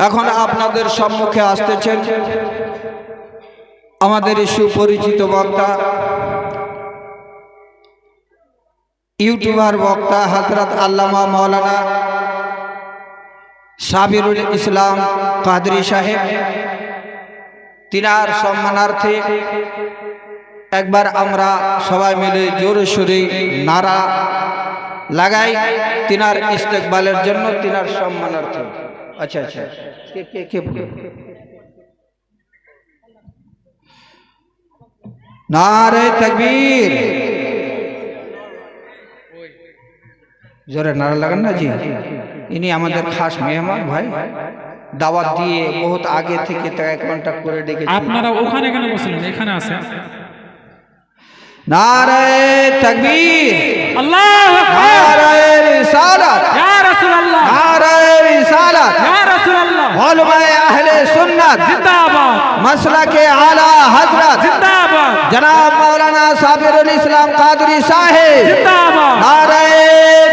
এখন আপনাদের সম্মুখে আসতেছেন আমাদের সুপরিচিত বক্তা, ইউটিউবার বক্তা হযরত আল্লামা মাওলানা সাবিরুল ইসলাম কাদরি সাহেব। তিনার সম্মানার্থে একবার আমরা সবাই মিলে জোরে সোরে নারা লাগাই তিনার ইস্তেকবালের জন্য, তিনার সম্মানার্থে। আচ্ছা আচ্ছা, নারে তাকবীর, জোরে নারা লাগান না জি। ইনি আমাদের খাস মেহমান ভাই, দাওয়াত দিয়ে বহুত আগে থেকে তাকে কন্টাক্ট করে ডেকেছি। আপনারা ওখানে কেন বসলেন? এখানে আছেন। নারে তাকবীর, আল্লাহু আকবার, নারে রিসালাত, ইয়া রাসূলুল্লাহ, নারে রিসালাত, ইয়া রাসূলুল্লাহ, উলামায়ে আহলে সুন্নাত জিন্দাবাদ, মাসলাকে আলা হযরত জিন্দাবাদ, জনাব মাওলানা সাবিরুল ইসলাম কাদরি সাহেব, জিন্দাবাদ, নারে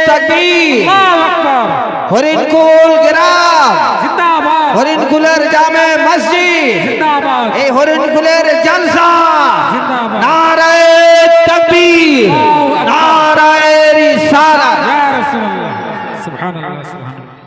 তাকবীর, আল্লাহু আকবার, হরিণকুল গ্রাম, জিন্দাবাদ, হরিণকুলের জামে মসজিদ, জিন্দাবাদ, এই হরিণকুলের জলসা, জিন্দাবাদ, নারে তাকবীর, নারে রিসালাত। ইয়া রাসূলুল্লাহ, সুবহানাল্লাহ, সুবহানাল্লাহ।